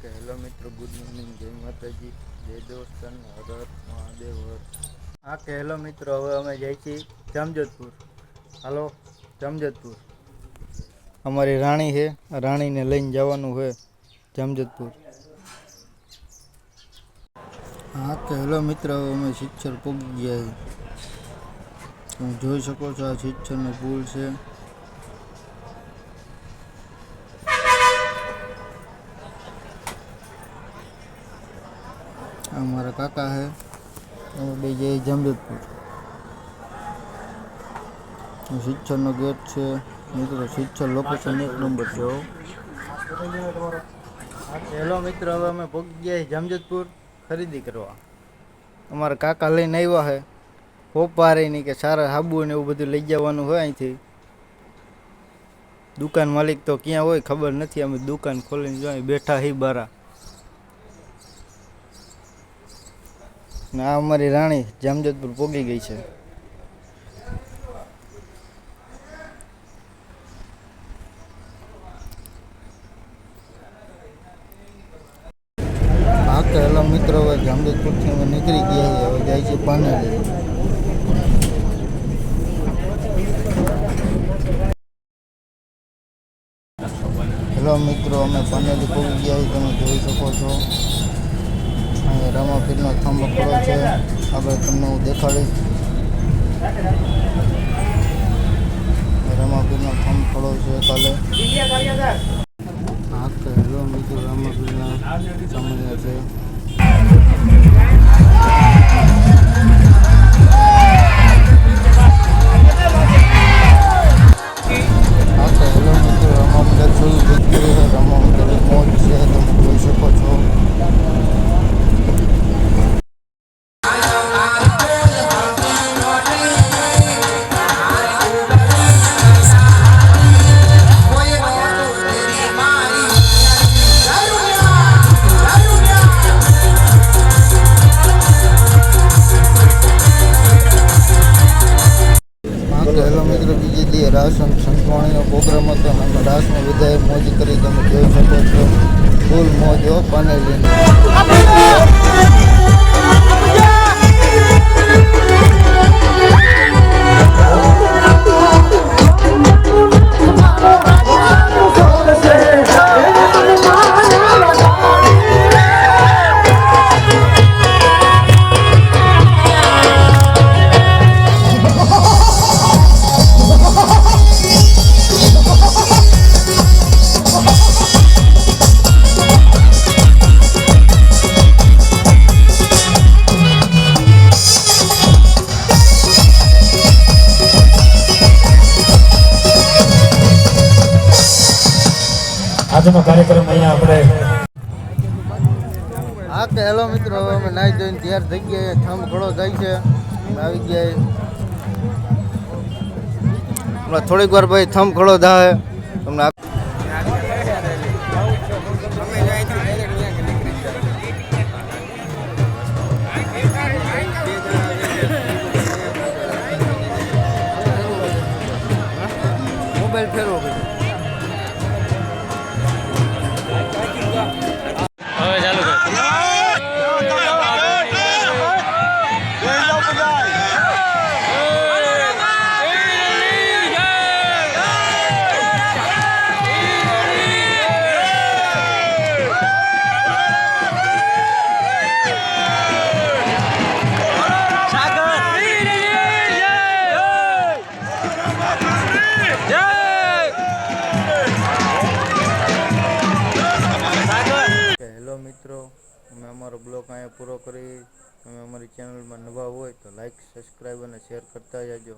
Okay hello મિત્રો, good morning, જય માતાજી, જય દેવસ્થાન, હર હર મહાદેવ હર. હા કે હેલો મિત્રો, હવે અમે જઈ છીએ જામજોધપુર. હાલો જામજોધપુર, અમારી રાણી છે, રાણીને લઈને જવાનું છે જામજોધપુર. હા કે હેલો મિત્રો, અમે સિચ્છર પહોંચી ગયા. તમે જોઈ શકો છો, આ સિચ્છરનો પુલ છે. અમારા કાકા હે, અમે બે જઈએ જામજોધપુર. સિચ્છરનો ગેટ છે મિત્રો, સિચ્છર લોકેશન 1 નંબર છે. હેલો મિત્રો, હવે અમે પહોંચી ગયા જામજોધપુર ખરીદી કરવા. અમારા કાકા લઈને આવ્યા છે પોપારે ની કે સારા હાબુ ને એવું બધું લઈ જવાનું હોય અહીંથી. દુકાન માલિક તો ક્યાં હોય ખબર નથી, અમે દુકાન ખોલીને જોઈ બેઠા હી બારા. ના અમારી રાણી જામજોધપુર પોગી ગઈ છે. હા કે હેલો મિત્રો, હવે જામજોધપુરથી અમે નીકળી ગયા છીએ, હવે જાય છે પાનેલી. હેલો મિત્રો, અમે પાનેલી પહોંચી ગયા તમે જોઈ શકો છો. અહીંયા રામાપીરનો થાંભલો ખડો છે, આગળ તમને હું દેખાડીશ. રામાપીરનો થાંભલો ખડો છે કાલે. હા કે હેલો મિત્રો, રામાપીરના સામે છે. હેલો મિત્રો, બીજે દી રાસ અને સંતવાણીનો પ્રોગ્રામ હતો અને અમે રાસમાં બધાએ મોજ કરી, તમે જોઈ શકો છો. ફૂલ મોજ હો પાનેલી. આજનો કાર્યક્રમ અહીંયા આપણે. હા કે હેલો મિત્રો, હવે અમે નાહી ધોઈને તૈયાર થઈ ગયા. થાંભ ઘડો જાય છે, અમે આવી ગયા. હમણાં થોડીક વાર ભાઈ થાંભ ઘડો થાય તમને. મોબાઈલ ફેરવો બધું. હેલો મિત્રો, અમે અમારો બ્લોગ અહીંયા પૂરો કરી. તમે અમારી ચેનલમાં નવા હોય તો લાઈક, સબસ્ક્રાઈબ અને શેર કરતા જજો.